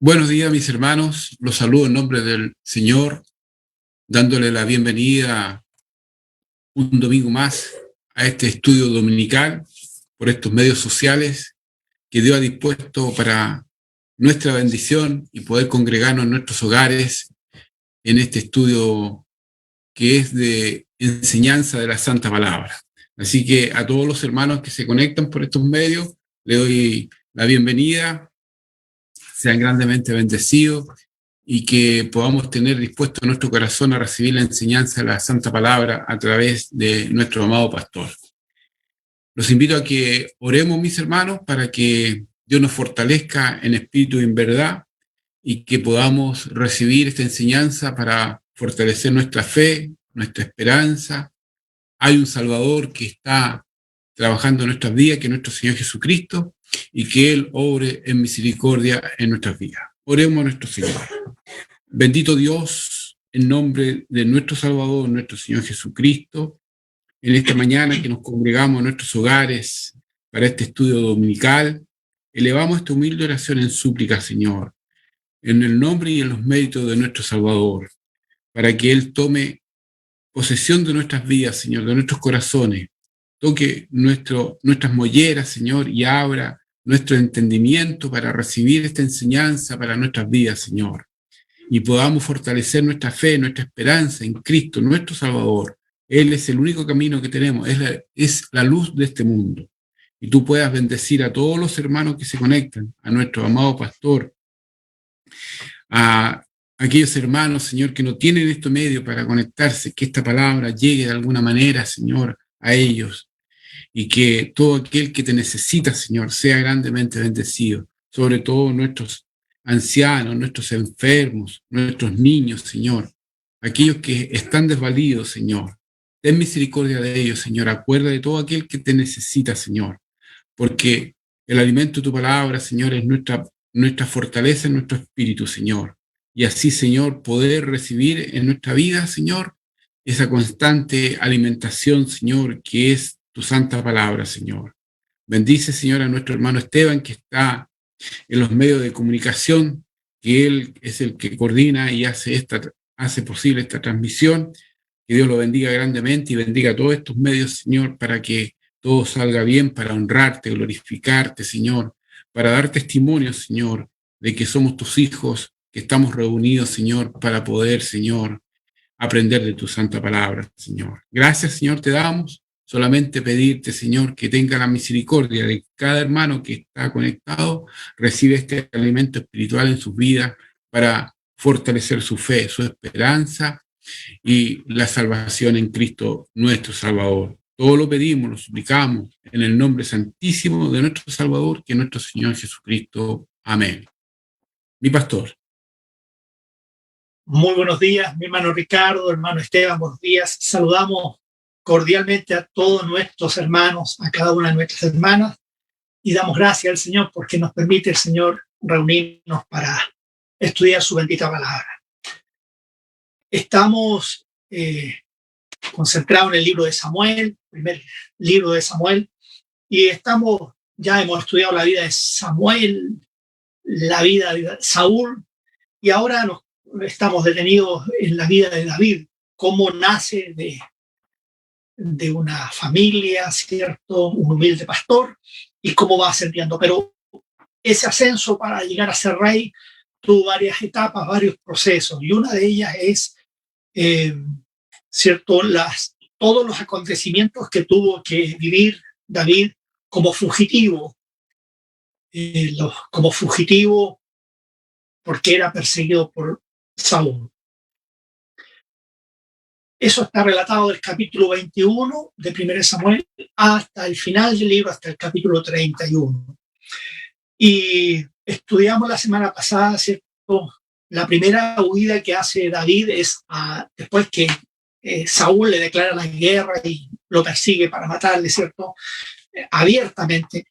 Buenos días, mis hermanos. Los saludo en nombre del Señor, dándole la bienvenida un domingo más a este estudio dominical por estos medios sociales que Dios ha dispuesto para nuestra bendición y poder congregarnos en nuestros hogares en este estudio que es de enseñanza de la Santa Palabra. Así que a todos los hermanos que se conectan por estos medios, le doy la bienvenida. Sean grandemente bendecidos y que podamos tener dispuesto nuestro corazón a recibir la enseñanza de la Santa Palabra a través de nuestro amado pastor. Los invito a que oremos, mis hermanos, para que Dios nos fortalezca en espíritu y en verdad y que podamos recibir esta enseñanza para fortalecer nuestra fe, nuestra esperanza. Hay un Salvador que está trabajando en nuestras vidas, que es nuestro Señor Jesucristo, y que Él obre en misericordia en nuestras vidas. Oremos a nuestro Señor. Bendito Dios, en nombre de nuestro Salvador, nuestro Señor Jesucristo, en esta mañana que nos congregamos en nuestros hogares para este estudio dominical, elevamos esta humilde oración en súplica, Señor, en el nombre y en los méritos de nuestro Salvador, para que Él tome posesión de nuestras vidas, Señor, de nuestros corazones, toque nuestras molleras, Señor, y abra nuestro entendimiento para recibir esta enseñanza para nuestras vidas, Señor, y podamos fortalecer nuestra fe, nuestra esperanza en Cristo, nuestro Salvador. Él es el único camino que tenemos, es la luz de este mundo. Y tú puedas bendecir a todos los hermanos que se conectan, a nuestro amado pastor, a aquellos hermanos, Señor, que no tienen este medio para conectarse, que esta palabra llegue de alguna manera, Señor, a ellos, y que todo aquel que te necesita, Señor, sea grandemente bendecido, sobre todo nuestros ancianos, nuestros enfermos, nuestros niños, Señor, aquellos que están desvalidos, Señor. Ten misericordia de ellos, Señor. Acuerda de todo aquel que te necesita, Señor, porque el alimento de tu palabra, Señor, es nuestra fortaleza en nuestro espíritu, Señor. Y así, Señor, poder recibir en nuestra vida, Señor, esa constante alimentación, Señor, que es tu santa palabra, Señor. Bendice, Señor, a nuestro hermano Esteban, que está en los medios de comunicación, que él es el que coordina y hace posible esta transmisión. Que Dios lo bendiga grandemente y bendiga a todos estos medios, Señor, para que todo salga bien, para honrarte, glorificarte, Señor, para dar testimonio, Señor, de que somos tus hijos, que estamos reunidos, Señor, para poder, Señor, aprender de tu santa palabra, Señor. Gracias, Señor, te damos. Solamente pedirte, Señor, que tenga la misericordia de cada hermano que está conectado, recibe este alimento espiritual en sus vidas para fortalecer su fe, su esperanza y la salvación en Cristo, nuestro Salvador. Todo lo pedimos, lo suplicamos en el nombre santísimo de nuestro Salvador, que es nuestro Señor Jesucristo. Amén. Mi pastor. Muy buenos días, mi hermano Ricardo, hermano Esteban, buenos días. Saludamos cordialmente a todos nuestros hermanos, a cada una de nuestras hermanas, y damos gracias al Señor porque nos permite el Señor reunirnos para estudiar su bendita palabra. Estamos concentrados en el libro de Samuel, primer libro de Samuel, y ya hemos estudiado la vida de Samuel, la vida de Saúl, y ahora estamos detenidos en la vida de David, cómo nace de una familia, ¿cierto? Un humilde pastor, y cómo va ascendiendo. Pero ese ascenso para llegar a ser rey tuvo varias etapas, varios procesos, y una de ellas es, ¿cierto? Todos los acontecimientos que tuvo que vivir David como fugitivo, porque era perseguido por Saúl. Eso está relatado del capítulo 21 de 1 Samuel hasta el final del libro, hasta el capítulo 31. Y estudiamos la semana pasada, ¿cierto? La primera huida que hace David es después que Saúl le declara la guerra y lo persigue para matarle, ¿cierto? Abiertamente.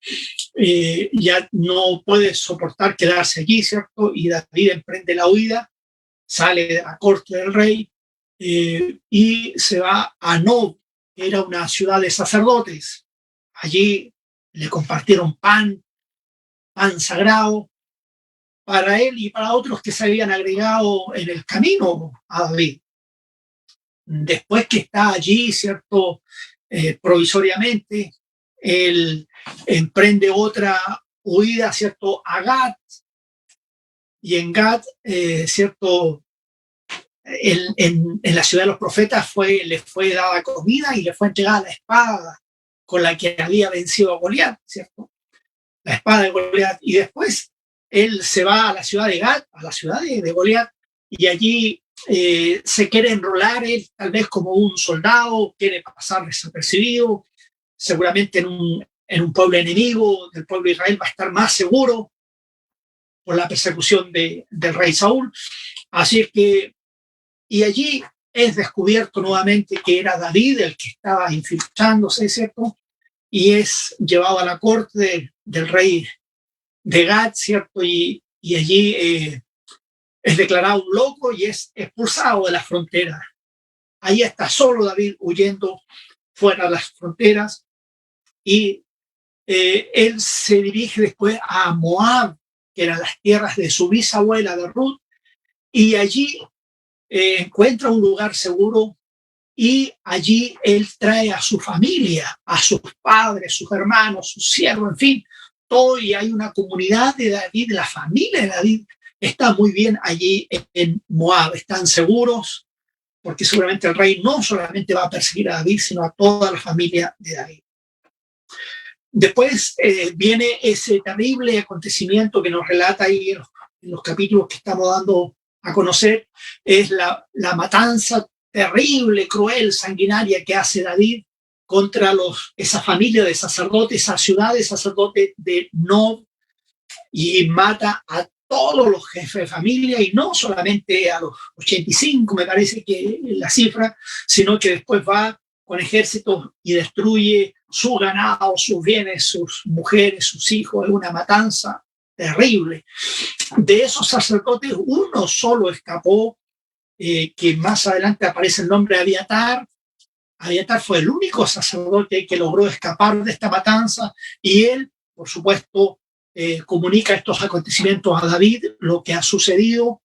Ya no puede soportar quedarse allí, ¿cierto? Y David emprende la huida, sale de la corte del rey, y se va a Nob, que era una ciudad de sacerdotes. Allí le compartieron pan sagrado, para él y para otros que se habían agregado en el camino a David. Después que está allí, ¿cierto? Provisoriamente, él emprende otra huida, ¿cierto? A Gat, y en Gat, ¿cierto? En la ciudad de los profetas le fue dada comida y le fue entregada la espada con la que había vencido a Goliat, ¿cierto? La espada de Goliat. Y después él se va a la ciudad de Gat, a la ciudad de Goliat, y allí se quiere enrolar él tal vez como un soldado, quiere pasar desapercibido, seguramente en un pueblo enemigo del pueblo de Israel va a estar más seguro por la persecución del rey Saúl. Así que, y allí es descubierto nuevamente que era David el que estaba infiltrándose, ¿cierto? Y es llevado a la corte del rey de Gat, ¿cierto? Y allí es declarado un loco y es expulsado de las fronteras. Ahí está solo David huyendo fuera de las fronteras y él se dirige después a Moab, que eran las tierras de su bisabuela de Ruth, y allí encuentra un lugar seguro y allí él trae a su familia, a sus padres, sus hermanos, sus siervos, en fin, todo, y hay una comunidad de David, la familia de David está muy bien allí en Moab, están seguros, porque seguramente el rey no solamente va a perseguir a David, sino a toda la familia de David. Después viene ese terrible acontecimiento que nos relata ahí en los capítulos que estamos dando a conocer, es la matanza terrible, cruel, sanguinaria que hace David contra esa familia de sacerdotes, esa ciudad de sacerdotes de Nob, y mata a todos los jefes de familia, y no solamente a los 85, me parece que es la cifra, sino que después va con ejércitos y destruye su ganado, sus bienes, sus mujeres, sus hijos. Es una matanza terrible. De esos sacerdotes, uno solo escapó, que más adelante aparece el nombre de Abiatar. Abiatar fue el único sacerdote que logró escapar de esta matanza, y él, por supuesto, comunica estos acontecimientos a David, lo que ha sucedido.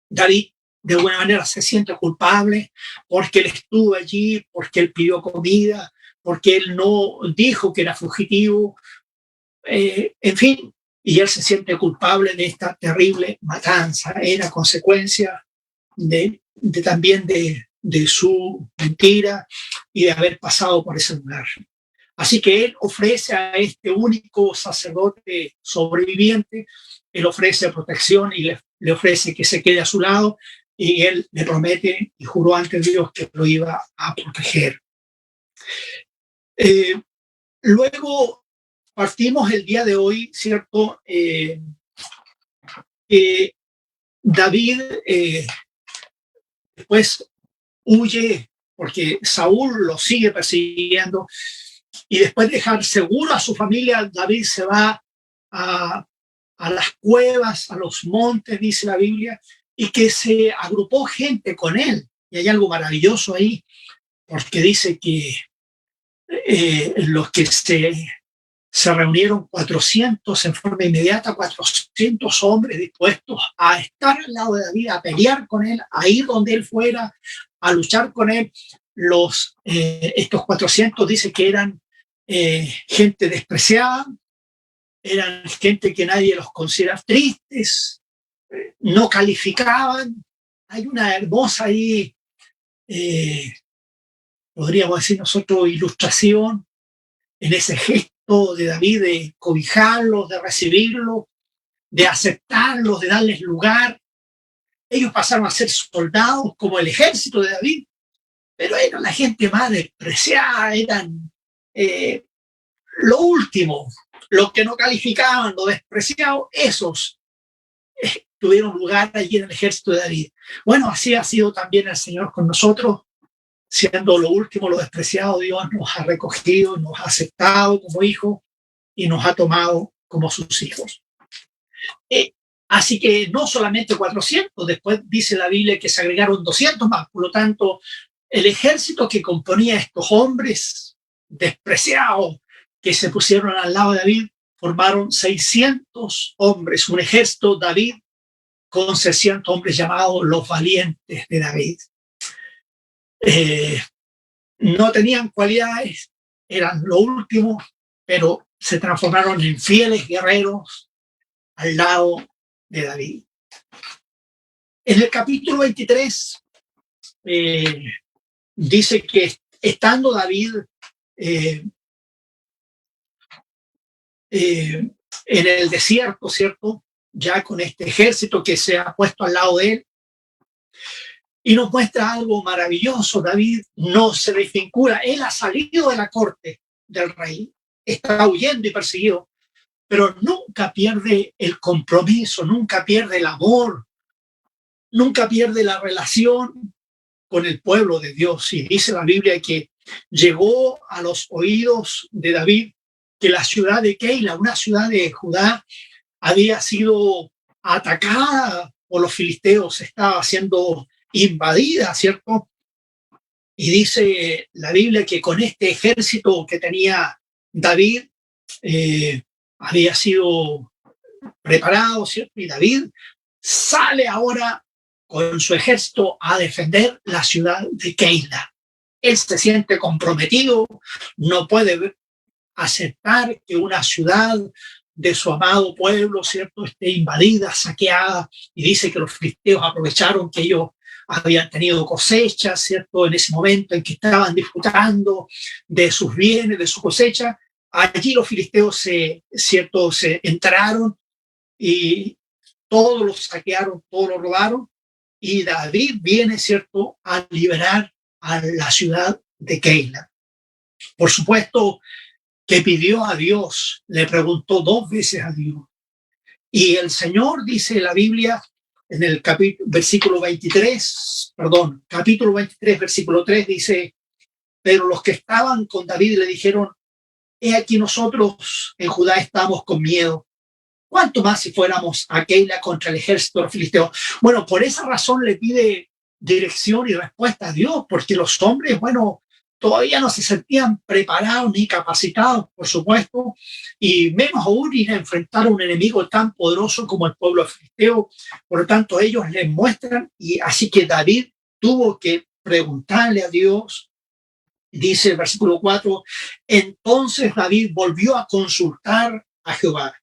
David, de alguna manera, se siente culpable porque él estuvo allí, porque él pidió comida, porque él no dijo que era fugitivo, en fin, y él se siente culpable de esta terrible matanza. Era consecuencia también de su mentira y de haber pasado por ese lugar. Así que él ofrece a este único sacerdote sobreviviente, él ofrece protección y le ofrece que se quede a su lado, y él le promete y juró ante Dios que lo iba a proteger. Luego partimos el día de hoy, ¿cierto? David después huye porque Saúl lo sigue persiguiendo, y después de dejar seguro a su familia, David se va a las cuevas, a los montes, dice la Biblia, y que se agrupó gente con él. Y hay algo maravilloso ahí, porque dice que los que se reunieron 400 en forma inmediata, 400 hombres dispuestos a estar al lado de David, a pelear con él, a ir donde él fuera, a luchar con él. Estos 400 dice que eran gente despreciada, eran gente que nadie los considera, tristes, no calificaban. Hay una hermosa ahí, podríamos decir nosotros, ilustración en ese gesto de David de cobijarlos, de recibirlos, de aceptarlos, de darles lugar. Ellos pasaron a ser soldados como el ejército de David, pero eran la gente más despreciada, eran lo último, los que no calificaban, los despreciados, esos tuvieron lugar allí en el ejército de David. Bueno, así ha sido también el Señor con nosotros, siendo lo último, lo despreciado. Dios nos ha recogido, nos ha aceptado como hijos y nos ha tomado como sus hijos. Así que no solamente 400, después dice la Biblia que se agregaron 200 más. Por lo tanto, el ejército que componía estos hombres despreciados que se pusieron al lado de David formaron 600 hombres, un ejército David con 600 hombres llamados los valientes de David. No tenían cualidades, eran lo último, pero se transformaron en fieles guerreros al lado de David. En el capítulo 23 dice que estando David en el desierto, ¿cierto? Ya con este ejército que se ha puesto al lado de él, y nos muestra algo maravilloso. David no se desvincula, él ha salido de la corte del rey, está huyendo y perseguido, pero nunca pierde el compromiso, nunca pierde el amor, nunca pierde la relación con el pueblo de Dios. Y dice la Biblia que llegó a los oídos de David que la ciudad de Keila, una ciudad de Judá, había sido atacada por los filisteos, estaba siendo invadida, ¿cierto? Y dice la Biblia que con este ejército que tenía David había sido preparado, ¿cierto? Y David sale ahora con su ejército a defender la ciudad de Keila. Él se siente comprometido, no puede aceptar que una ciudad de su amado pueblo, ¿cierto?, esté invadida, saqueada, y dice que los filisteos aprovecharon que ellos habían tenido cosechas, ¿cierto?, en ese momento en que estaban disfrutando de sus bienes, de su cosecha. Allí los filisteos se entraron y todos los saquearon, todos los robaron, y David viene, ¿cierto?, a liberar a la ciudad de Keila. Por supuesto que pidió a Dios, le preguntó 2 veces a Dios. Y el Señor, dice la Biblia, en el capítulo 23, versículo 3, dice, pero los que estaban con David le dijeron, he aquí nosotros en Judá estamos con miedo. ¿Cuánto más si fuéramos a Keila contra el ejército filisteo? Bueno, por esa razón le pide dirección y respuesta a Dios, porque los hombres, bueno, todavía no se sentían preparados ni capacitados, por supuesto, y menos aún ir a enfrentar a un enemigo tan poderoso como el pueblo filisteo. Por lo tanto, ellos les muestran, y así que David tuvo que preguntarle a Dios. Dice el versículo 4, entonces David volvió a consultar a Jehová.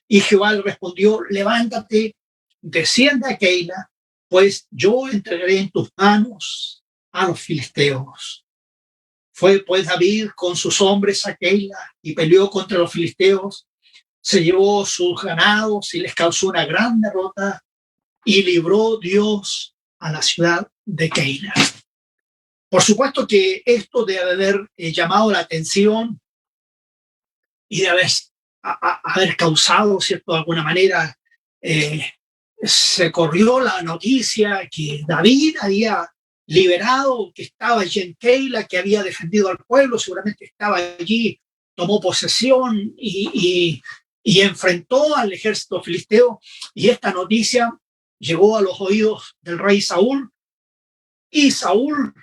Y Jehová le respondió, levántate, desciende a Keila, pues yo entregaré en tus manos a los filisteos. Fue pues David con sus hombres a Keila y peleó contra los filisteos, se llevó sus ganados y les causó una gran derrota y libró Dios a la ciudad de Keila. Por supuesto que esto debe haber llamado la atención y de haber causado, ¿cierto?, de alguna manera, se corrió la noticia que David había liberado, que estaba allí en Keila, que había defendido al pueblo, seguramente estaba allí, tomó posesión y enfrentó al ejército filisteo, y esta noticia llegó a los oídos del rey Saúl, y Saúl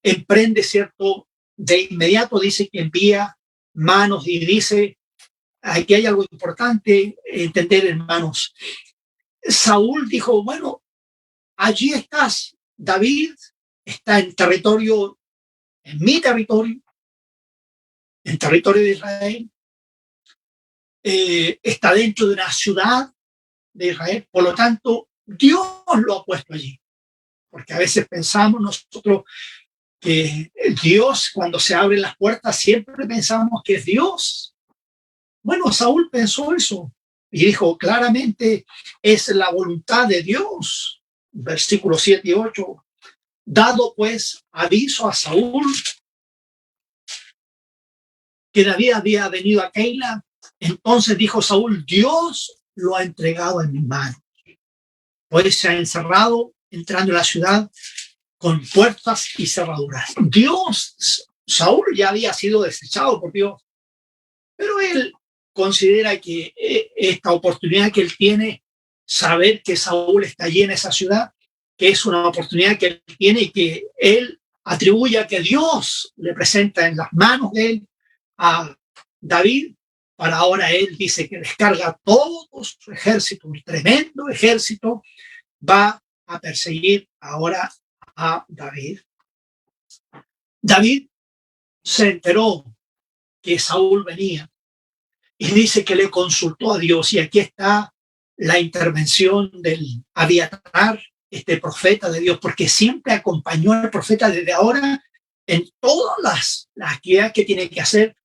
emprende, ¿cierto?, de inmediato dice que envía manos y dice, aquí hay algo importante entender, hermanos. Saúl dijo, bueno, allí estás, David está en territorio, en mi territorio, en territorio de Israel, está dentro de una ciudad de Israel, por lo tanto, Dios lo ha puesto allí. Porque a veces pensamos nosotros que Dios, cuando se abren las puertas, siempre pensamos que es Dios. Bueno, Saúl pensó eso y dijo, claramente es la voluntad de Dios. Versículos 7 y 8. Dado pues aviso a Saúl que David había venido a Keila, entonces dijo Saúl, Dios lo ha entregado en mi mano. Pues se ha encerrado entrando en la ciudad con puertas y cerraduras. Saúl ya había sido desechado por Dios, pero él considera que esta oportunidad que él tiene, saber que Saúl está allí en esa ciudad, que es una oportunidad que él tiene y que él atribuye a que Dios le presenta en las manos de él a David, para ahora él dice que descarga todo su ejército, un tremendo ejército, va a perseguir ahora a David. David se enteró que Saúl venía y dice que le consultó a Dios, y aquí está la intervención del Abiatar, este profeta de Dios, porque siempre acompañó al profeta desde ahora en todas las actividades que tiene que hacer.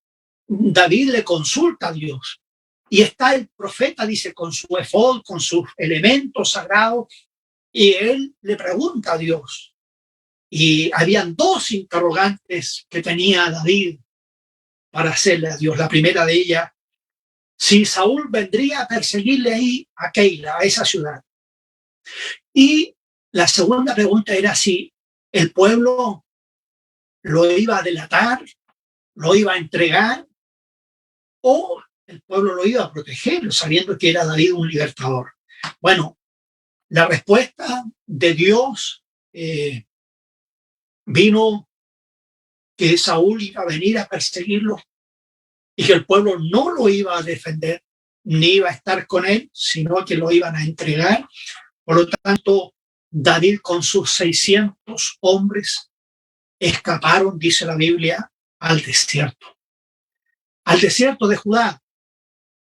David le consulta a Dios. Y está el profeta, dice, con su efod, con sus elementos sagrados, y él le pregunta a Dios. Y habían dos interrogantes que tenía David para hacerle a Dios. La primera de ellas, si Saúl vendría a perseguirle ahí a Keila, a esa ciudad. Y la segunda pregunta era si el pueblo lo iba a delatar, lo iba a entregar, o el pueblo lo iba a proteger, sabiendo que era David un libertador. Bueno, la respuesta de Dios vino que Saúl iba a venir a perseguirlo y que el pueblo no lo iba a defender, ni iba a estar con él, sino que lo iban a entregar. Por lo tanto, David con sus 600 hombres escaparon, dice la Biblia, al desierto de Judá,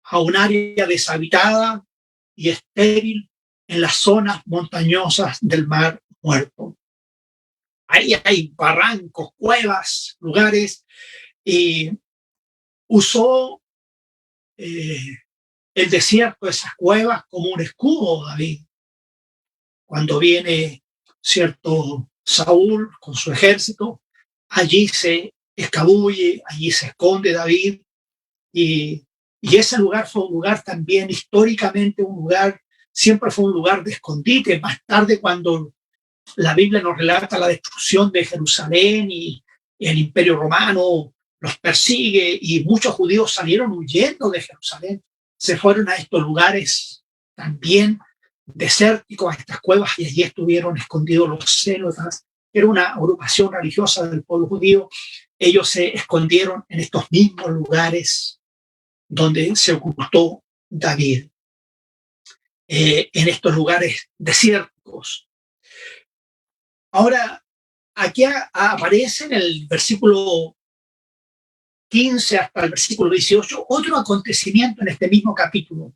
a un área deshabitada y estéril en las zonas montañosas del Mar Muerto. Ahí hay barrancos, cuevas, lugares, y usó el desierto, esas cuevas, como un escudo, David. Cuando viene cierto Saúl con su ejército, allí se escabulle, allí se esconde David, y ese lugar fue un lugar también históricamente, un lugar, siempre fue un lugar de escondite. Más tarde, cuando la Biblia nos relata la destrucción de Jerusalén y el Imperio Romano los persigue y muchos judíos salieron huyendo de Jerusalén, se fueron a estos lugares también desérticos, a estas cuevas, y allí estuvieron escondidos los célotas. Era una agrupación religiosa del pueblo judío. Ellos se escondieron en estos mismos lugares donde se ocultó David, en estos lugares desiertos. Ahora, aquí aparece en el versículo 15 hasta el versículo 18 otro acontecimiento en este mismo capítulo,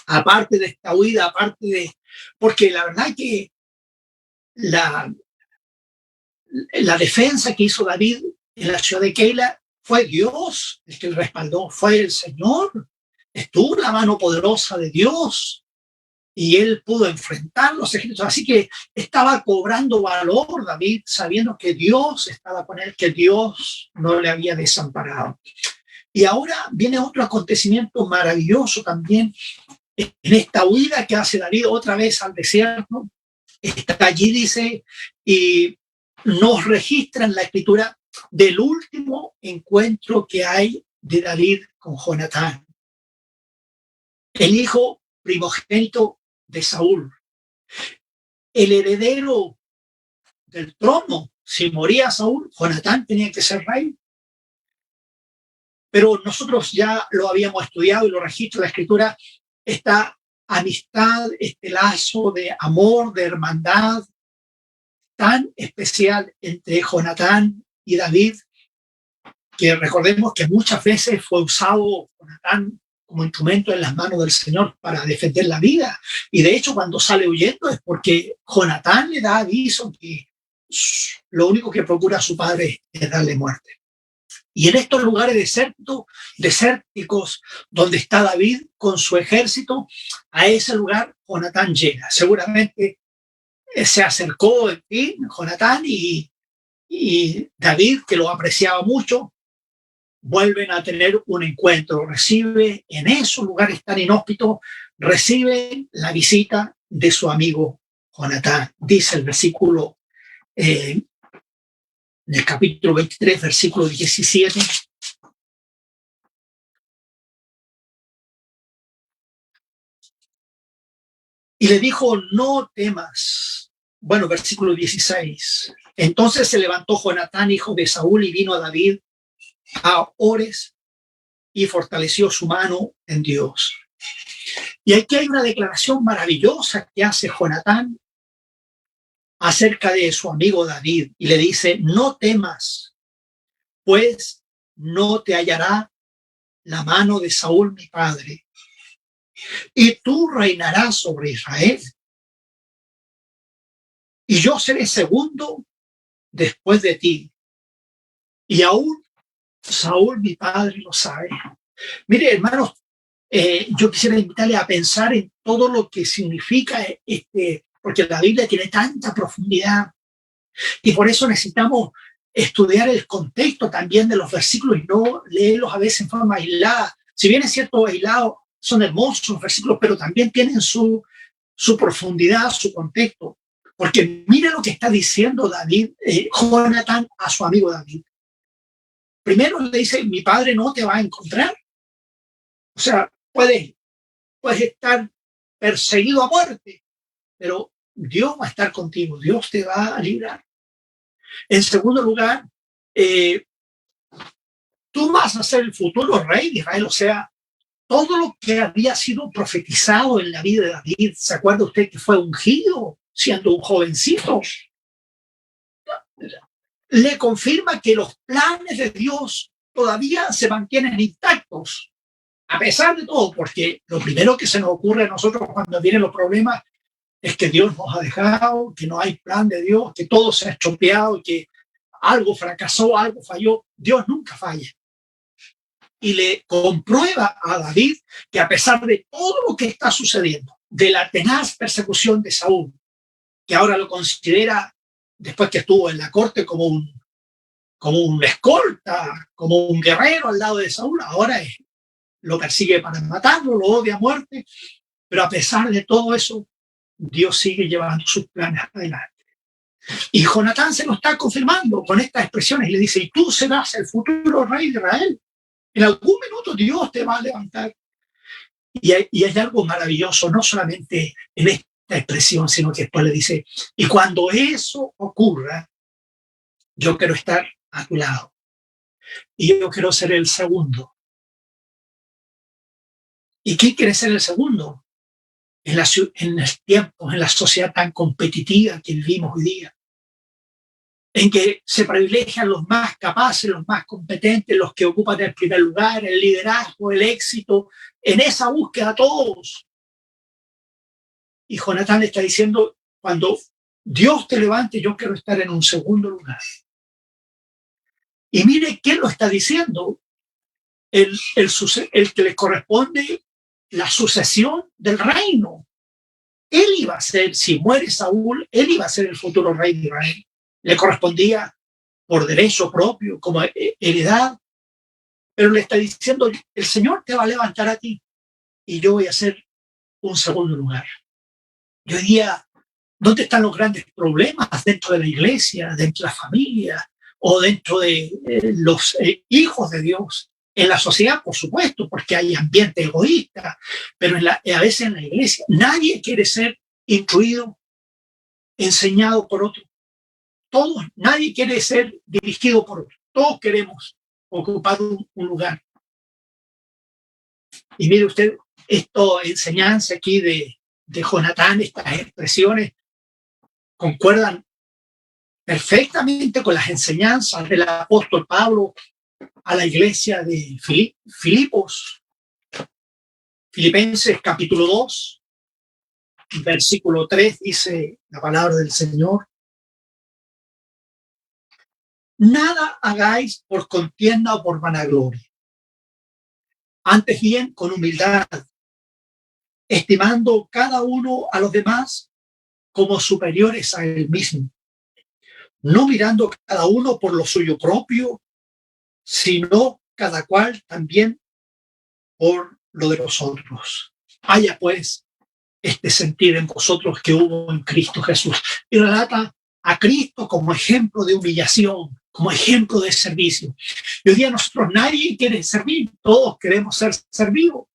aparte de esta huida, porque la verdad que la defensa que hizo David en la ciudad de Keila fue Dios el que le respaldó, fue el Señor, estuvo la mano poderosa de Dios y él pudo enfrentar los ejércitos. Así que estaba cobrando valor David, sabiendo que Dios estaba con él, que Dios no le había desamparado. Y ahora viene otro acontecimiento maravilloso también en esta huida que hace David otra vez al desierto. Está allí, dice, y nos registra en la escritura del último encuentro que hay de David con Jonatán, el hijo primogénito de Saúl, el heredero del trono. Si moría Saúl, Jonatán tenía que ser rey. Pero nosotros ya lo habíamos estudiado y lo registra la escritura, esta amistad, este lazo de amor, de hermandad tan especial entre Jonatán y David, que recordemos que muchas veces fue usado Jonatán como instrumento en las manos del Señor para defender la vida. Y de hecho, cuando sale huyendo es porque Jonatán le da aviso que lo único que procura a su padre es darle muerte. Y en estos lugares desérticos, donde está David con su ejército, a ese lugar Jonatán llega. Seguramente se acercó, en fin, Jonatán y David, que lo apreciaba mucho, vuelven a tener un encuentro. Recibe en esos lugares tan inhóspitos, recibe la visita de su amigo Jonatán. Dice el versículo del capítulo 23, versículo 17. Y le dijo, no temas. Bueno, versículo 16. Entonces se levantó Jonatán, hijo de Saúl, y vino a David a Ores, y fortaleció su mano en Dios. Y aquí hay una declaración maravillosa que hace Jonatán acerca de su amigo David y le dice: no temas, pues no te hallará la mano de Saúl mi padre, y tú reinarás sobre Israel, y yo seré segundo después de ti, y aún Saúl mi padre lo sabe. Mire, hermanos, yo quisiera invitarle a pensar en todo lo que significa porque la Biblia tiene tanta profundidad y por eso necesitamos estudiar el contexto también de los versículos y no leerlos a veces en forma aislada. Si bien es cierto, aislados son hermosos los versículos, pero también tienen su profundidad, su contexto. Porque mire lo que está diciendo David, Jonatán a su amigo David. Primero le dice: mi padre no te va a encontrar. O sea, puedes estar perseguido a muerte, pero Dios va a estar contigo, Dios te va a librar. En segundo lugar, tú vas a ser el futuro rey de Israel, o sea, todo lo que había sido profetizado en la vida de David. ¿Se acuerda usted que fue ungido siendo un jovencito? Le confirma que los planes de Dios todavía se mantienen intactos, a pesar de todo, porque lo primero que se nos ocurre a nosotros cuando vienen los problemas es que Dios nos ha dejado, que no hay plan de Dios, que todo se ha estropeado, que algo fracasó, algo falló. Dios nunca falla. Y le comprueba a David que a pesar de todo lo que está sucediendo, de la tenaz persecución de Saúl, que ahora lo considera, después que estuvo en la corte, como un escolta, como un guerrero al lado de Saúl, ahora lo persigue para matarlo, lo odia a muerte, pero a pesar de todo eso, Dios sigue llevando sus planes adelante. Y Jonatán se lo está confirmando con estas expresiones y le dice: y tú serás el futuro rey de Israel. En algún minuto Dios te va a levantar. Y hay algo maravilloso, no solamente en esta expresión, sino que después le dice: y cuando eso ocurra, yo quiero estar a tu lado. Y yo quiero ser el segundo. ¿Y quién quiere ser el segundo? En el tiempo, en la sociedad tan competitiva que vivimos hoy día, en que se privilegian los más capaces, los más competentes, los que ocupan el primer lugar, el liderazgo, el éxito, en esa búsqueda todos. Y Jonatán le está diciendo: cuando Dios te levante, yo quiero estar en un segundo lugar. Y mire quién lo está diciendo: el que le corresponde la sucesión del reino. Él iba a ser, si muere Saúl, él iba a ser el futuro rey de Israel. Le correspondía por derecho propio, como heredad, pero le está diciendo: el Señor te va a levantar a ti y yo voy a ser un segundo lugar. Yo diría: ¿dónde están los grandes problemas dentro de la iglesia, dentro de la familia o dentro de los hijos de Dios? En la sociedad, por supuesto, porque hay ambiente egoísta, pero a veces en la iglesia nadie quiere ser incluido, enseñado por otro. Todos, nadie quiere ser dirigido por otro. Todos queremos ocupar un lugar. Y mire usted, esta enseñanza aquí de Jonatán, estas expresiones, concuerdan perfectamente con las enseñanzas del apóstol Pablo a la iglesia de Filipos. Filipenses capítulo 2, versículo 3, dice la palabra del Señor: nada hagáis por contienda o por vanagloria, antes bien con humildad, estimando cada uno a los demás como superiores a él mismo, no mirando cada uno por lo suyo propio, sino cada cual también por lo de los otros. Haya pues este sentir en vosotros que hubo en Cristo Jesús. Y relata a Cristo como ejemplo de humillación, como ejemplo de servicio. Y hoy día nosotros, nadie quiere servir, todos queremos ser servidos.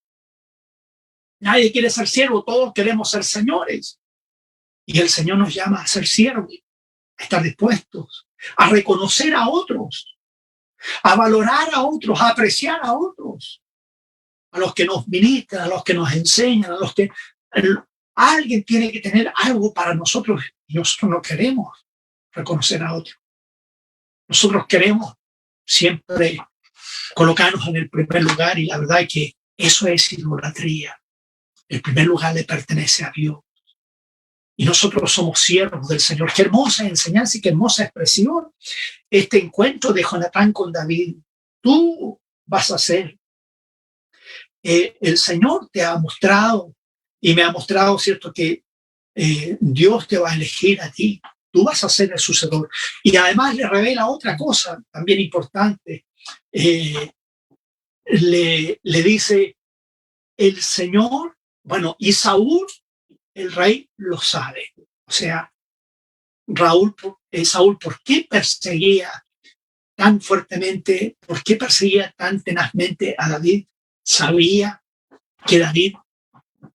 Nadie quiere ser siervo, todos queremos ser señores. Y el Señor nos llama a ser siervos, a estar dispuestos, a reconocer a otros, a valorar a otros, a apreciar a otros. a los que nos ministran, a los que nos enseñan, alguien tiene que tener algo para nosotros y nosotros no queremos reconocer a otro. Nosotros queremos siempre colocarnos en el primer lugar y la verdad es que eso es idolatría. El primer lugar le pertenece a Dios. Y nosotros somos siervos del Señor. Qué hermosa enseñanza y qué hermosa expresión este encuentro de Jonatán con David. Tú vas a ser. El Señor te ha mostrado y me ha mostrado, ¿cierto?, que Dios te va a elegir a ti. Tú vas a ser el sucedor. Y además le revela otra cosa también importante. Le dice, el Señor, bueno, y Saúl, el rey, lo sabe. O sea, Saúl, ¿por qué perseguía tan fuertemente, por qué perseguía tan tenazmente a David? Sabía que David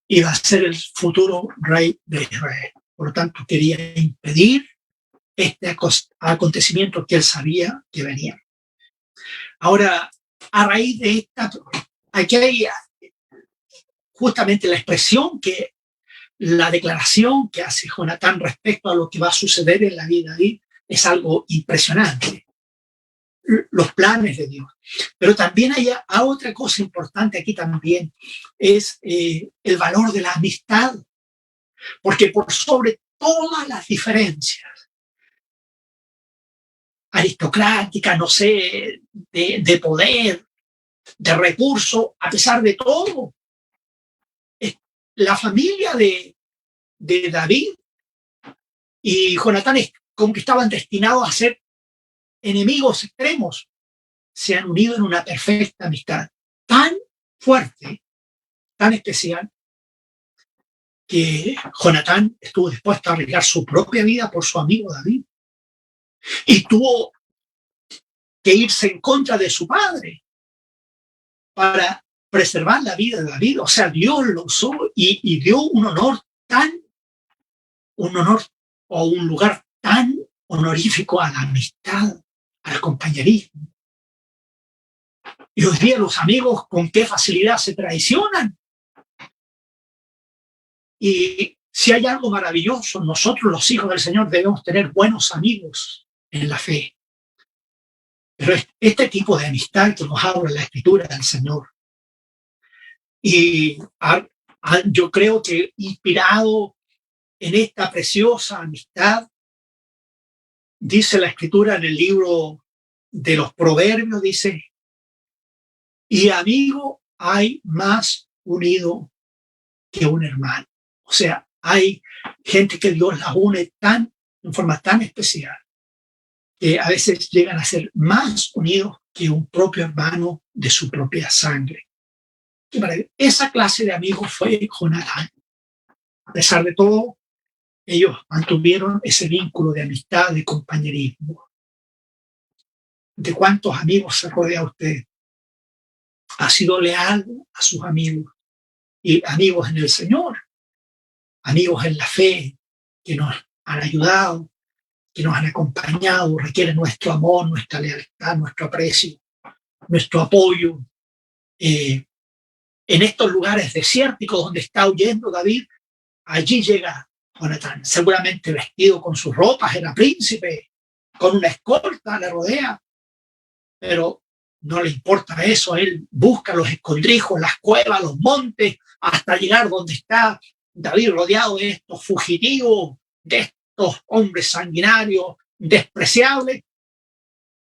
iba a ser el futuro rey de Israel. Por lo tanto, quería impedir este acontecimiento que él sabía que venía. Ahora, a raíz de esta, aquí hay justamente la expresión que la declaración que hace Jonatán respecto a lo que va a suceder en la vida de David es algo impresionante. Los planes de Dios. Pero también hay otra cosa importante aquí también, es el valor de la amistad. Porque por sobre todas las diferencias aristocráticas, no sé, de poder, de recursos, a pesar de todo, la familia de David y Jonatán como que estaban destinados a ser enemigos extremos, se han unido en una perfecta amistad tan fuerte, tan especial, que Jonatán estuvo dispuesto a arriesgar su propia vida por su amigo David y tuvo que irse en contra de su padre para preservar la vida de David. O sea, Dios lo usó y dio un honor o un lugar tan honorífico a la amistad, al compañerismo. Y hoy día los amigos con qué facilidad se traicionan. Y si hay algo maravilloso, nosotros los hijos del Señor debemos tener buenos amigos en la fe. Pero este tipo de amistad que nos habla la Escritura del Señor. Y yo creo que inspirado en esta preciosa amistad, dice la Escritura en el libro de los Proverbios, dice, y amigo hay más unido que un hermano. O sea, hay gente que Dios la une en forma tan especial que a veces llegan a ser más unidos que un propio hermano de su propia sangre. Esa clase de amigos fue Jonatán. A pesar de todo, ellos mantuvieron ese vínculo de amistad, de compañerismo. ¿De cuántos amigos se rodea usted? ¿Ha sido leal a sus amigos? Y amigos en el Señor, amigos en la fe, que nos han ayudado, que nos han acompañado, requieren nuestro amor, nuestra lealtad, nuestro aprecio, nuestro apoyo. En estos lugares desérticos donde está huyendo David, allí llega Jonatán, seguramente vestido con sus ropas, era príncipe, con una escolta le rodea, pero no le importa eso, él busca los escondrijos, las cuevas, los montes, hasta llegar donde está David rodeado de estos fugitivos, de estos hombres sanguinarios, despreciables.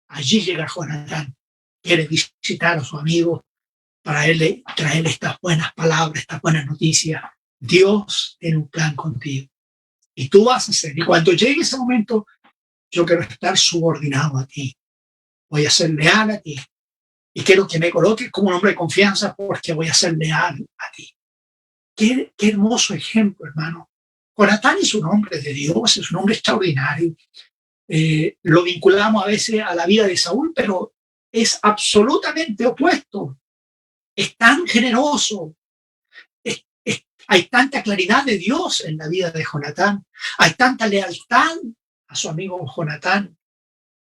Allí llega Jonatán, quiere visitar a su amigo para traerle estas buenas palabras, estas buenas noticias. Dios tiene un plan contigo y tú vas a hacer. Y cuando llegue ese momento, yo quiero estar subordinado a ti. Voy a ser leal a ti. Y quiero que me coloques como un hombre de confianza porque voy a ser leal a ti. Qué hermoso ejemplo, hermano. Jonatán es un hombre de Dios, es un hombre extraordinario. Lo vinculamos a veces a la vida de Saúl, pero es absolutamente opuesto. Es tan generoso. Hay tanta claridad de Dios en la vida de Jonatán. Hay tanta lealtad a su amigo Jonatán.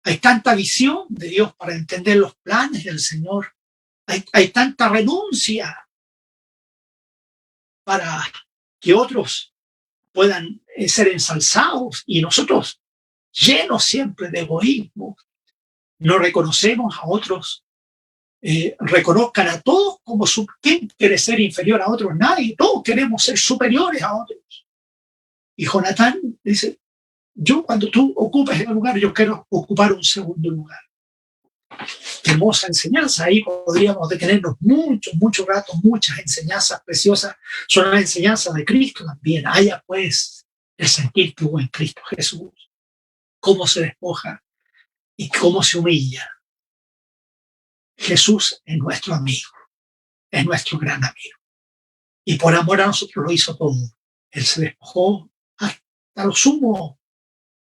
Hay tanta visión de Dios para entender los planes del Señor. Hay tanta renuncia para que otros puedan ser ensalzados y nosotros, llenos siempre de egoísmo, no reconocemos a otros, reconozcan a todos como ¿quién quiere ser inferior a otros? Nadie, todos queremos ser superiores a otros. Y Jonatán dice, yo cuando tú ocupes el lugar, yo quiero ocupar un segundo lugar. Qué hermosa enseñanza, ahí podríamos detenernos mucho rato, muchas enseñanzas preciosas, son las enseñanzas de Cristo también. Haya pues el sentir que hubo en Cristo Jesús, cómo se despoja y cómo se humilla. Jesús es nuestro amigo, es nuestro gran amigo. Y por amor a nosotros lo hizo todo. Él se despojó hasta lo sumo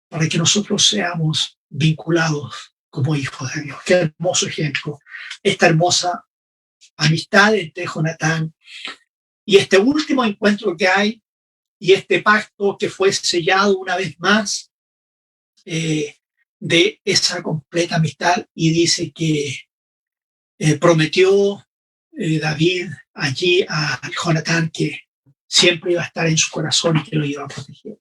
para que nosotros seamos vinculados como hijos de Dios. Qué hermoso ejemplo. Esta hermosa amistad entre Jonatán y este último encuentro que hay y este pacto que fue sellado una vez más de esa completa amistad, y dice que prometió David allí a Jonatán que siempre iba a estar en su corazón y que lo iba a proteger.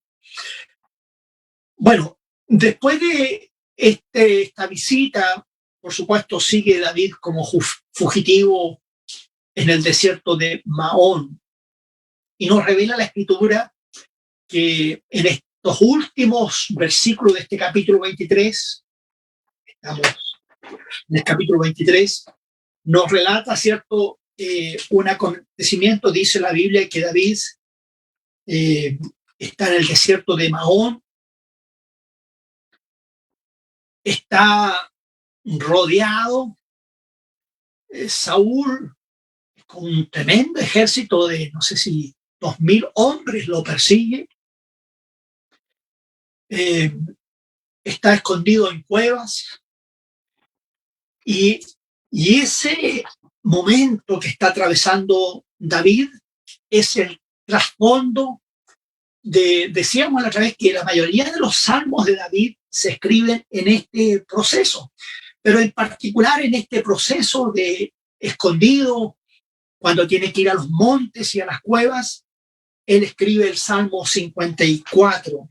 Bueno, después de esta visita, por supuesto, sigue David como fugitivo en el desierto de Maón, y nos revela la Escritura que en estos últimos versículos de este capítulo 23, estamos en el capítulo 23, nos relata, ¿cierto?, un acontecimiento. Dice la Biblia que David está en el desierto de Maón, está rodeado, Saúl con un tremendo ejército de, no sé si 2,000 hombres lo persigue, está escondido en cuevas, y ese momento que está atravesando David es el trasfondo decíamos la otra vez que la mayoría de los salmos de David se escriben en este proceso, pero en particular en este proceso de escondido, cuando tiene que ir a los montes y a las cuevas, él escribe el Salmo 54.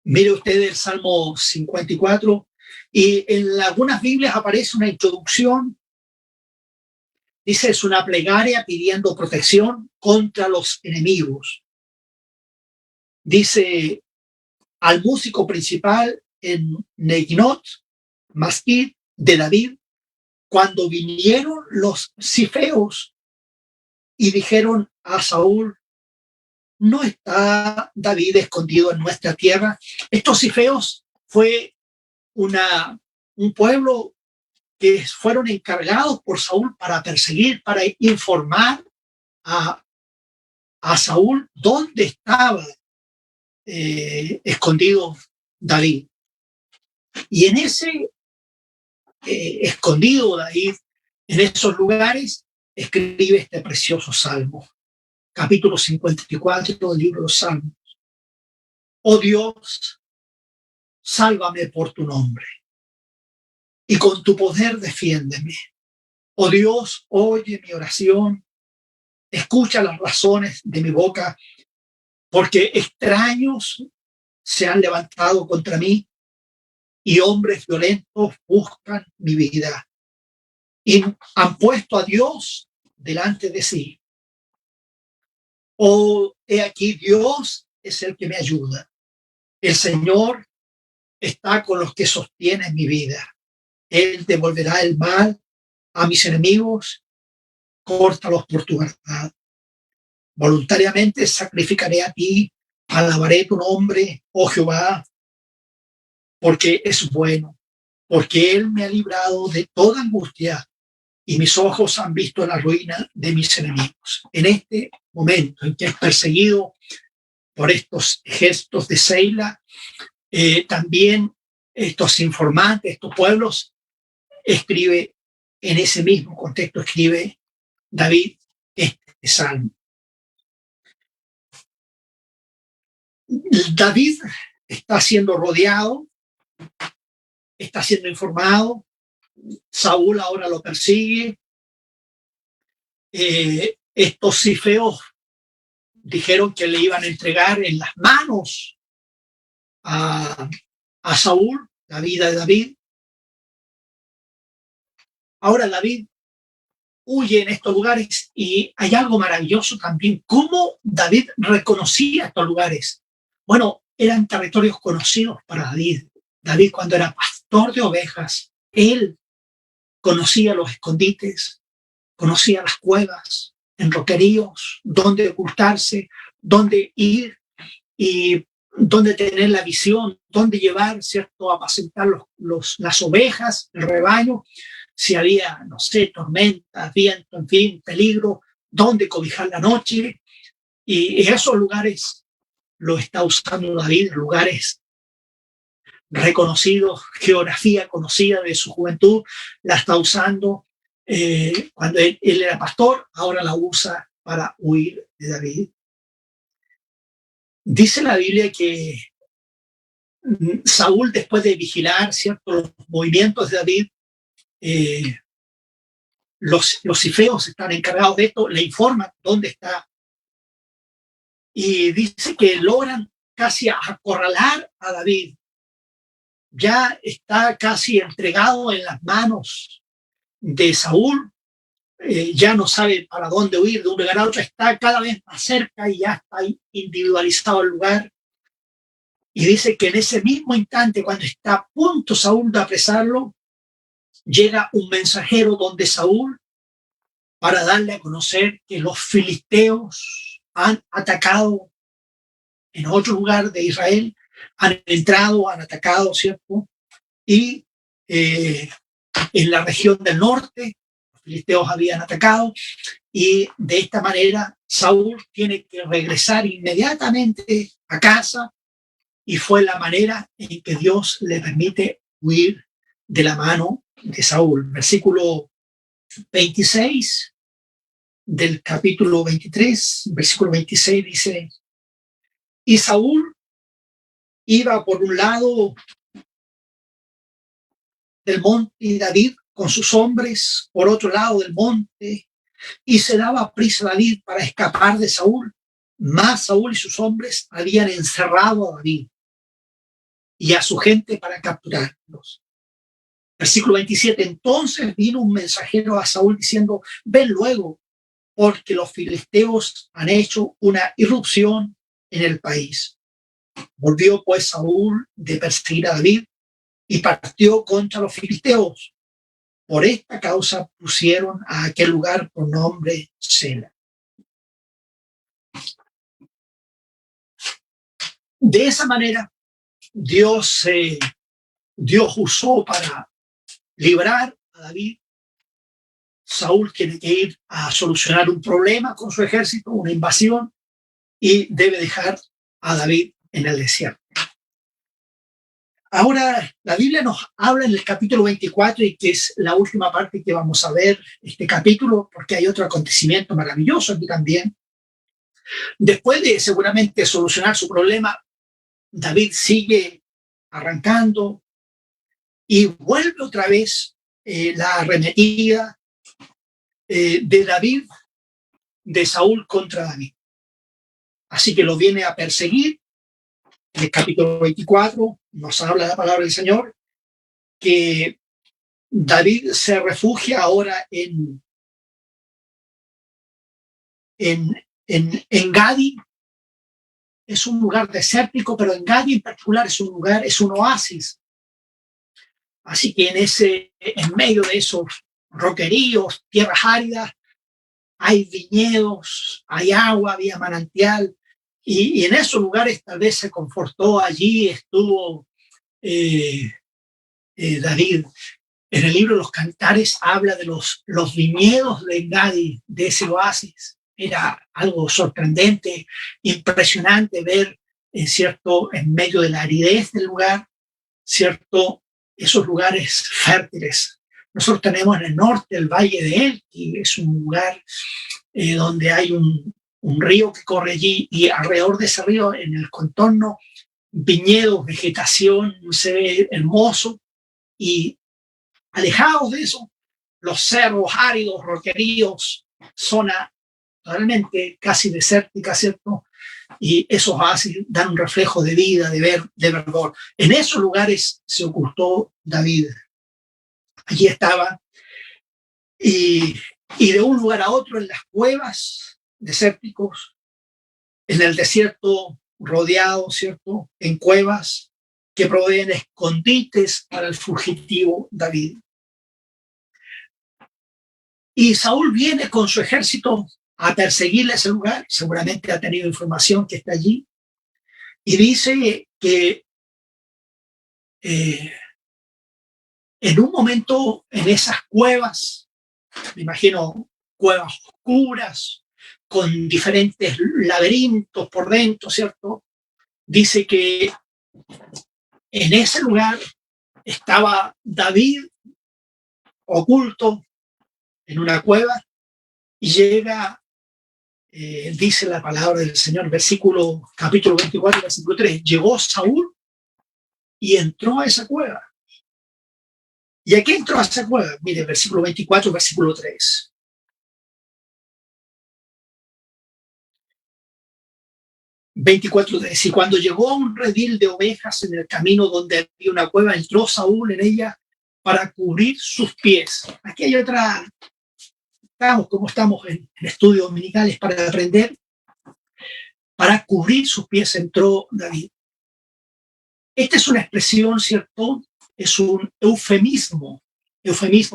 Mire usted el Salmo 54, y en algunas Biblias aparece una introducción. Dice, es una plegaria pidiendo protección contra los enemigos. Dice, al músico principal en Neginot, Masquid de David, cuando vinieron los cifeos y dijeron a Saúl, ¿no está David escondido en nuestra tierra? Estos cifeos fue un pueblo que fueron encargados por Saúl para perseguir, para informar a Saúl dónde estaba escondido David. Y en ese escondido David, en esos lugares, escribe este precioso salmo, capítulo 54 del libro de los Salmos. Oh Dios, sálvame por tu nombre, y con tu poder defiéndeme. Oh Dios, oye mi oración, escucha las razones de mi boca, porque extraños se han levantado contra mí y hombres violentos buscan mi vida y han puesto a Dios delante de sí. Oh, he aquí, Dios es el que me ayuda. El Señor está con los que sostienen mi vida. Él devolverá el mal a mis enemigos, córtalos por tu verdad. Voluntariamente sacrificaré a ti, alabaré tu nombre, oh Jehová, porque es bueno, porque Él me ha librado de toda angustia y mis ojos han visto la ruina de mis enemigos. En este momento en que es perseguido por estos ejércitos de Seila, también estos informantes, estos pueblos, escribe en ese mismo contexto, escribe David este salmo. David está siendo rodeado, está siendo informado, Saúl ahora lo persigue, estos cifeos dijeron que le iban a entregar en las manos a Saúl la vida de David. Ahora David huye en estos lugares y hay algo maravilloso también. ¿Cómo David reconocía estos lugares? Bueno, eran territorios conocidos para David. David, cuando era pastor de ovejas, él conocía los escondites, conocía las cuevas, en roqueríos, dónde ocultarse, dónde ir y dónde tener la visión, dónde llevar, ¿cierto?, a apacentar las ovejas, el rebaño. Si había, no sé, tormentas, viento, en fin, peligro, dónde cobijar la noche. Y esos lugares los está usando David, lugares reconocidos, geografía conocida de su juventud, la está usando cuando él era pastor, ahora la usa para huir de David. Dice la Biblia que Saúl, después de vigilar, ¿cierto?, los movimientos de David, los cifeos están encargados de esto, le informan dónde está. Y dice que logran casi acorralar a David. Ya está casi entregado en las manos de Saúl. Ya no sabe para dónde huir de un lugar a otro. Está cada vez más cerca y ya está individualizado el lugar. Y dice que en ese mismo instante, cuando está a punto Saúl de apresarlo, llega un mensajero donde Saúl para darle a conocer que los filisteos han atacado en otro lugar de Israel, han entrado, han atacado, ¿cierto? Y en la región del norte, los filisteos habían atacado, y de esta manera Saúl tiene que regresar inmediatamente a casa, y fue la manera en que Dios le permite huir de la mano de Saúl. Versículo 26 del capítulo 23, versículo 26 dice: y Saúl iba por un lado del monte y David con sus hombres por otro lado del monte, y se daba prisa David para escapar de Saúl. Mas Saúl y sus hombres habían encerrado a David y a su gente para capturarlos. Versículo 27, entonces vino un mensajero a Saúl diciendo: ven luego, porque los filisteos han hecho una irrupción en el país. Volvió pues Saúl de perseguir a David y partió contra los filisteos. Por esta causa pusieron a aquel lugar por nombre Sela. De esa manera, Dios usó para librar a David. Saúl tiene que ir a solucionar un problema con su ejército, una invasión, y debe dejar a David en el desierto. Ahora, la Biblia nos habla en el capítulo 24, y que es la última parte que vamos a ver este capítulo, porque hay otro acontecimiento maravilloso aquí también. Después de seguramente solucionar su problema, David sigue arrancando y vuelve otra vez la arremetida de David, de Saúl contra David. Así que lo viene a perseguir. En el capítulo 24 nos habla la palabra del Señor que David se refugia ahora en Gadi. Es un lugar desértico, pero en Gadi en particular es un oasis. Así que en medio de esos roqueríos, tierras áridas, hay viñedos, hay agua, había manantial, y en esos lugares tal vez se confortó, allí estuvo David. En el libro de los Cantares habla de los viñedos de Engadi, de ese oasis. Era algo sorprendente, impresionante ver, cierto, en medio de la aridez del lugar, cierto, esos lugares fértiles. Nosotros tenemos en el norte el Valle de Elqui, es un lugar donde hay un río que corre allí, y alrededor de ese río, en el contorno, viñedos, vegetación, se ve hermoso, y alejados de eso, los cerros áridos, roqueríos, zona realmente casi desértica, ¿cierto? Y esos oasis dan un reflejo de vida, de verdor. En esos lugares se ocultó David. Allí estaba, y, y de un lugar a otro, en las cuevas desérticos, en el desierto rodeado, ¿cierto? En cuevas que proveen escondites para el fugitivo David. Y Saúl viene con su ejército a perseguirle ese lugar, seguramente ha tenido información que está allí, y dice que en un momento en esas cuevas, me imagino cuevas oscuras, con diferentes laberintos por dentro, ¿cierto? Dice que en ese lugar estaba David oculto en una cueva y llega, dice la palabra del Señor, capítulo 24, versículo 3, llegó Saúl y entró a esa cueva. ¿Y a qué entró a esa cueva? Mire, versículo 24, versículo 3. 24:3. Y cuando llegó a un redil de ovejas en el camino donde había una cueva, entró Saúl en ella para cubrir sus pies. Aquí hay otra, como estamos en estudios dominicales para aprender, para cubrir sus pies entró David. Esta es una expresión, ¿cierto? Es un eufemismo,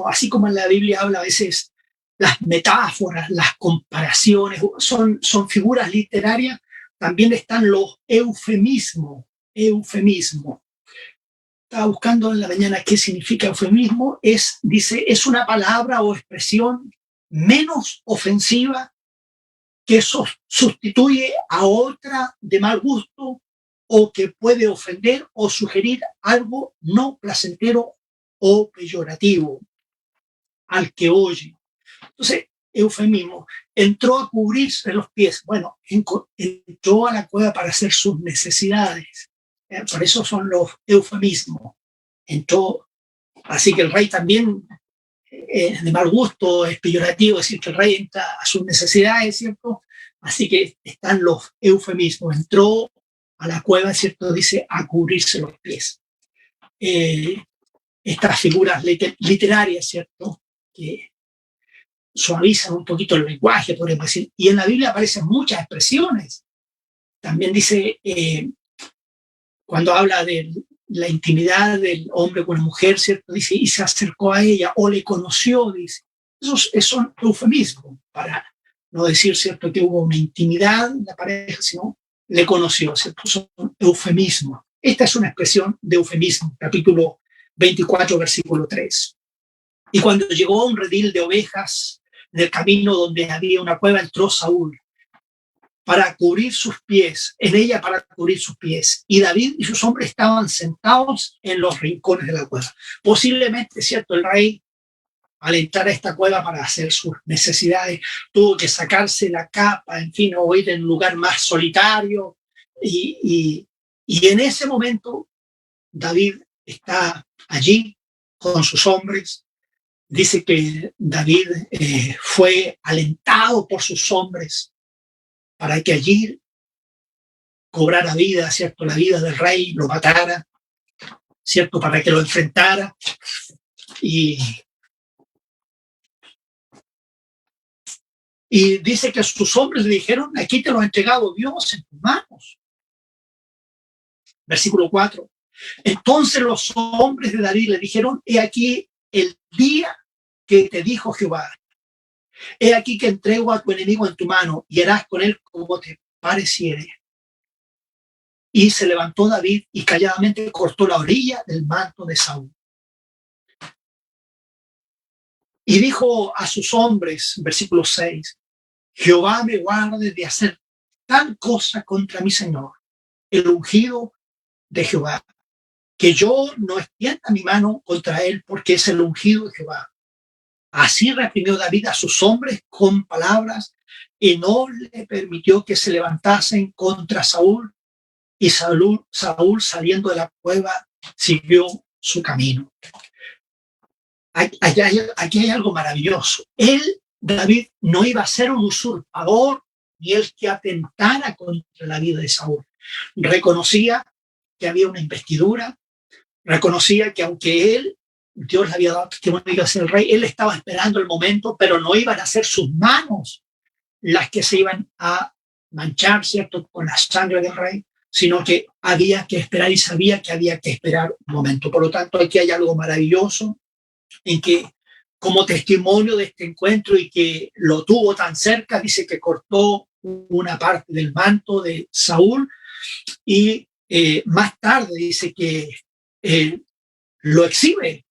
así como en la Biblia habla a veces las metáforas, las comparaciones, son figuras literarias, también están los eufemismos. Estaba buscando en la mañana qué significa eufemismo. Dice, es una palabra o expresión menos ofensiva que sustituye a otra de mal gusto o que puede ofender o sugerir algo no placentero o peyorativo al que oye. Entonces, eufemismo, entró a cubrirse los pies. Bueno, entró a la cueva para hacer sus necesidades. Por eso son los eufemismos. Entró, así que el rey también, de mal gusto, es peyorativo decir que el rey entra a sus necesidades, ¿cierto? Así que están los eufemismos. Entró a la cueva, ¿cierto? Dice, a cubrirse los pies. Estas figuras literarias, ¿cierto? Que suavizan un poquito el lenguaje, podemos decir. Y en la Biblia aparecen muchas expresiones. También dice, cuando habla de la intimidad del hombre con la mujer, ¿cierto? Dice, y se acercó a ella, o le conoció, dice. Esos son eufemismos, para no decir, ¿cierto?, que hubo una intimidad en la pareja, sino le conoció, ¿cierto? Son eufemismos. Esta es una expresión de eufemismo, capítulo 24, versículo 3. Y cuando llegó a un redil de ovejas, en el camino donde había una cueva, entró Saúl para cubrir sus pies, en ella para cubrir sus pies. Y David y sus hombres estaban sentados en los rincones de la cueva. Posiblemente, ¿cierto?, el rey, al entrar a esta cueva para hacer sus necesidades, tuvo que sacarse la capa, en fin, o ir en un lugar más solitario. Y en ese momento, David está allí con sus hombres. Dice que David fue alentado por sus hombres para que allí cobrara vida, ¿cierto? La vida del rey, lo matara, ¿cierto? Para que lo enfrentara. Y dice que sus hombres le dijeron, aquí te lo ha entregado Dios en tus manos. Versículo 4. Entonces los hombres de David le dijeron, he aquí el día que te dijo Jehová. He aquí que entrego a tu enemigo en tu mano y harás con él como te pareciere. Y se levantó David y calladamente cortó la orilla del manto de Saúl. Y dijo a sus hombres, versículo 6, Jehová me guarde de hacer tal cosa contra mi Señor, el ungido de Jehová, que yo no extienda mi mano contra él, porque es el ungido de Jehová. Así reprimió David a sus hombres con palabras y no le permitió que se levantasen contra Saúl. Y Saúl saliendo de la cueva, siguió su camino. Aquí hay algo maravilloso. Él David no iba a ser un usurpador ni el que atentara contra la vida de Saúl. Reconocía que había una investidura, reconocía que aunque Dios le había dado testimonio de que iba a ser el rey, él estaba esperando el momento, pero no iban a ser sus manos las que se iban a manchar, ¿cierto?, con la sangre del rey, sino que había que esperar y sabía que había que esperar un momento. Por lo tanto, aquí hay algo maravilloso en que, como testimonio de este encuentro y que lo tuvo tan cerca, dice que cortó una parte del manto de Saúl y más tarde dice que lo exhibe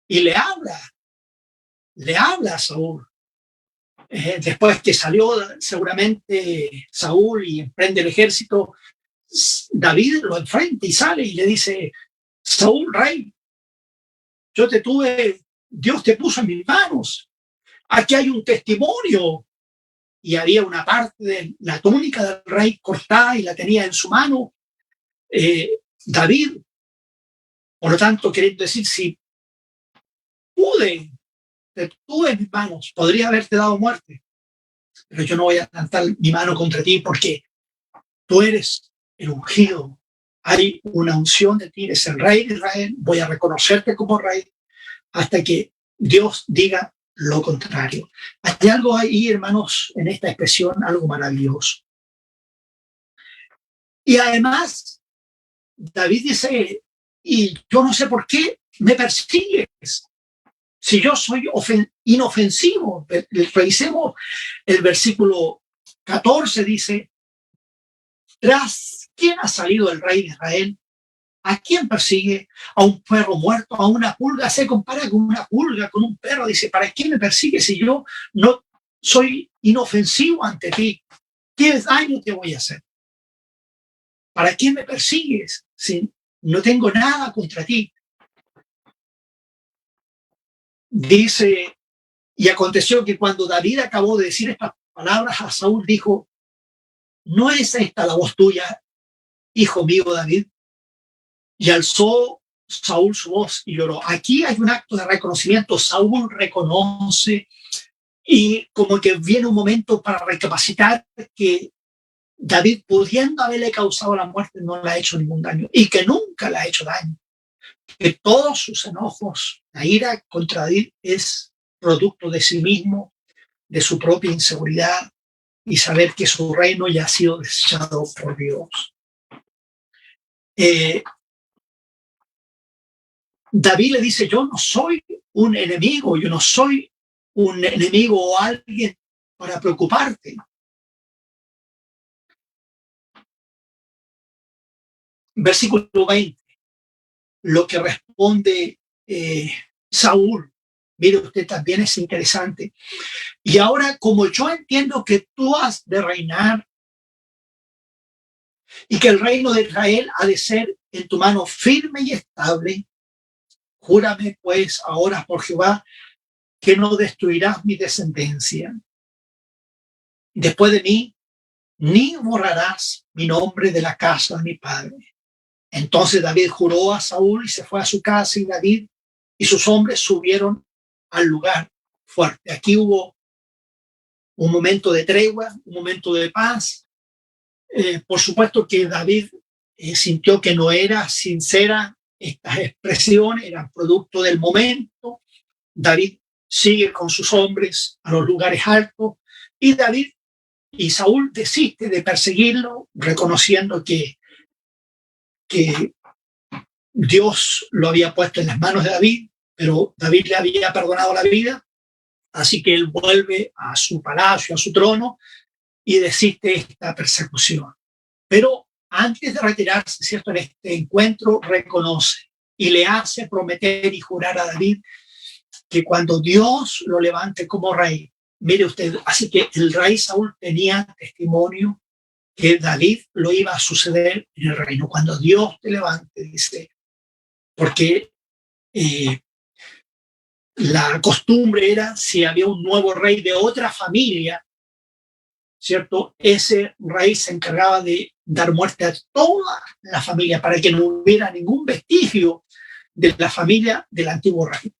y le habla a Saúl. Después que salió seguramente Saúl y emprende el ejército, David lo enfrenta y sale y le dice: Saúl, rey, yo te tuve, Dios te puso en mis manos, aquí hay un testimonio. Y había una parte de la túnica del rey cortada y la tenía en su mano David. Por lo tanto, queriendo decir, si te tuve en mis manos, podría haberte dado muerte, pero yo no voy a levantar mi mano contra ti porque tú eres el ungido. Hay una unción de ti, eres el rey de Israel, voy a reconocerte como rey hasta que Dios diga lo contrario. Hay algo ahí, hermanos, en esta expresión, algo maravilloso. Y además, David dice, y yo no sé por qué me persigues, si yo soy inofensivo. Revisemos el versículo 14, dice: ¿tras quién ha salido el rey de Israel? ¿A quién persigue? ¿A un perro muerto? ¿A una pulga? Se compara con una pulga, con un perro. Dice, ¿para quién me persigue si yo no soy inofensivo ante ti? ¿Qué daño te voy a hacer? ¿Para quién me persigues si no tengo nada contra ti? Dice, y aconteció que cuando David acabó de decir estas palabras a Saúl, dijo: ¿no es esta la voz tuya, hijo mío David? Y alzó Saúl su voz y lloró. Aquí hay un acto de reconocimiento. Saúl reconoce y como que viene un momento para recapacitar que David, pudiendo haberle causado la muerte, no le ha hecho ningún daño y que nunca le ha hecho daño. Que todos sus enojos, la ira contra David es producto de sí mismo, de su propia inseguridad y saber que su reino ya ha sido desechado por Dios. David le dice, yo no soy un enemigo, yo no soy un enemigo o alguien para preocuparte. Versículo 20, lo que responde Saúl, mire usted, también es interesante. Y ahora, como yo entiendo que tú has de reinar y que el reino de Israel ha de ser en tu mano firme y estable, júrame pues ahora por Jehová que no destruirás mi descendencia después de mí, ni borrarás mi nombre de la casa de mi padre. Entonces David juró a Saúl y se fue a su casa, y David y sus hombres subieron al lugar fuerte. Aquí hubo un momento de tregua, un momento de paz. Por supuesto que David sintió que no era sincera estas expresiones, eran producto del momento. David sigue con sus hombres a los lugares altos y Saúl desiste de perseguirlo, reconociendo que Dios lo había puesto en las manos de David, pero David le había perdonado la vida, así que él vuelve a su palacio, a su trono, y desiste esta persecución. Pero antes de retirarse, ¿cierto?, en este encuentro, reconoce y le hace prometer y jurar a David que cuando Dios lo levante como rey, mire usted, así que el rey Saúl tenía testimonio que David lo iba a suceder en el reino. Cuando Dios te levante, dice, porque la costumbre era, si había un nuevo rey de otra familia, ¿cierto?, ese rey se encargaba de dar muerte a toda la familia para que no hubiera ningún vestigio de la familia del antiguo rey.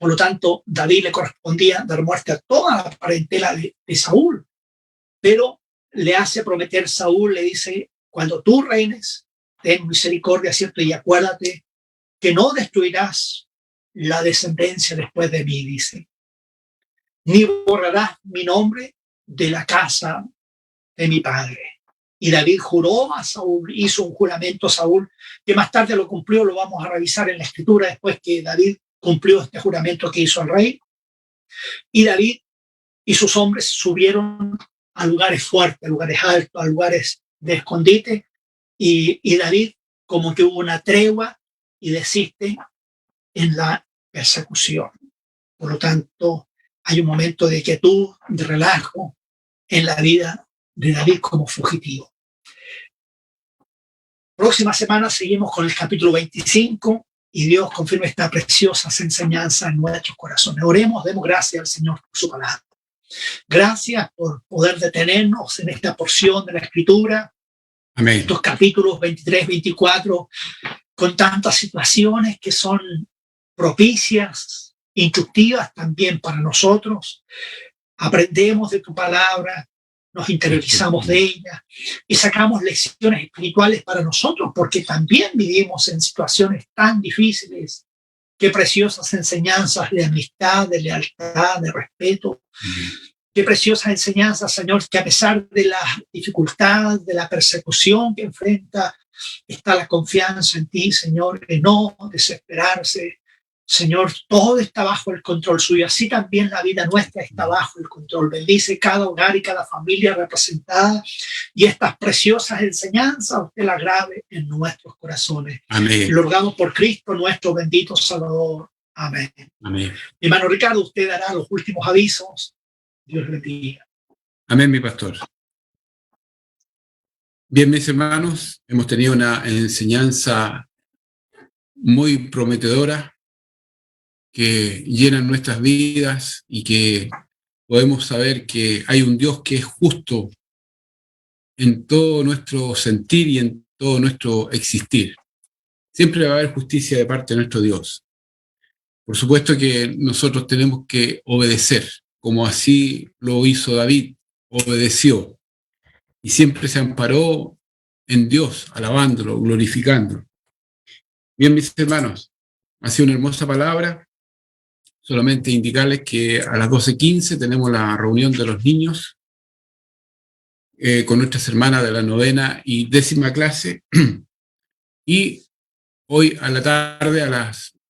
Por lo tanto, David le correspondía dar muerte a toda la parentela de Saúl, pero le hace prometer Saúl, le dice, cuando tú reines, ten misericordia, ¿cierto? Y acuérdate que no destruirás la descendencia después de mí, dice, ni borrarás mi nombre de la casa de mi padre. Y David juró a Saúl, hizo un juramento a Saúl, que más tarde lo cumplió, lo vamos a revisar en la escritura después que David cumplió este juramento que hizo el rey. Y David y sus hombres subieron a lugares fuertes, a lugares altos, a lugares de escondite, y David como que hubo una tregua y desiste en la persecución. Por lo tanto, hay un momento de quietud, de relajo en la vida de David como fugitivo. Próxima semana seguimos con el capítulo 25 y Dios confirma esta preciosa enseñanza en nuestros corazones. Oremos, demos gracias al Señor por su palabra. Gracias por poder detenernos en esta porción de la Escritura. Amén. Estos capítulos 23, 24, con tantas situaciones que son propicias, instructivas también para nosotros. Aprendemos de tu palabra, nos interiorizamos de ella y sacamos lecciones espirituales para nosotros, porque también vivimos en situaciones tan difíciles. Qué preciosas enseñanzas de amistad, de lealtad, de respeto. Qué preciosas enseñanzas, Señor, que a pesar de la dificultad, de la persecución que enfrenta, está la confianza en ti, Señor, de no desesperarse. Señor, todo está bajo el control suyo. Así también la vida nuestra está bajo el control. Bendice cada hogar y cada familia representada. Y estas preciosas enseñanzas usted las grabe en nuestros corazones. Amén. Lo rogamos por Cristo, nuestro bendito Salvador. Amén. Amén. Mi hermano Ricardo, usted dará los últimos avisos. Dios le bendiga. Amén, mi pastor. Bien, mis hermanos, hemos tenido una enseñanza muy prometedora que llena nuestras vidas y que podemos saber que hay un Dios que es justo en todo nuestro sentir y en todo nuestro existir. Siempre va a haber justicia de parte de nuestro Dios. Por supuesto que nosotros tenemos que obedecer, como así lo hizo David, obedeció y siempre se amparó en Dios, alabándolo, glorificándolo. Bien, mis hermanos, ha sido una hermosa palabra. Solamente indicarles que a las 12:15 tenemos la reunión de los niños con nuestras hermanas de la 9ª y 10ª clase. Y hoy a la tarde,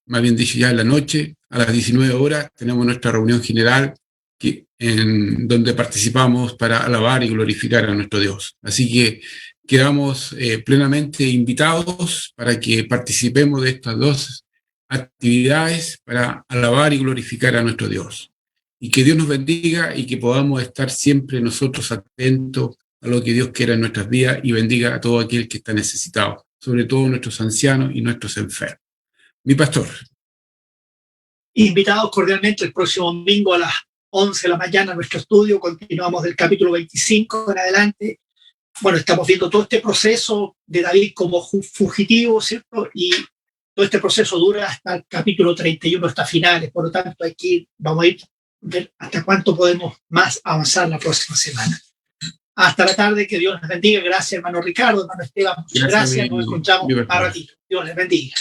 más bien dicho ya en la noche, a las 19 horas, tenemos nuestra reunión general en donde participamos para alabar y glorificar a nuestro Dios. Así que quedamos plenamente invitados para que participemos de estas dos actividades para alabar y glorificar a nuestro Dios. Y que Dios nos bendiga y que podamos estar siempre nosotros atentos a lo que Dios quiera en nuestras vidas y bendiga a todo aquel que está necesitado, sobre todo nuestros ancianos y nuestros enfermos. Mi pastor. Invitados cordialmente el próximo domingo a las 11 de la mañana a nuestro estudio. Continuamos del capítulo 25 en adelante. Bueno, estamos viendo todo este proceso de David como fugitivo, ¿cierto? Y todo este proceso dura hasta el capítulo 31, hasta finales. Por lo tanto, aquí vamos a ir a ver hasta cuánto podemos más avanzar la próxima semana. Hasta la tarde, que Dios les bendiga. Gracias, hermano Ricardo, hermano Esteban. Muchas gracias. Nos encontramos para ratito. Dios les bendiga.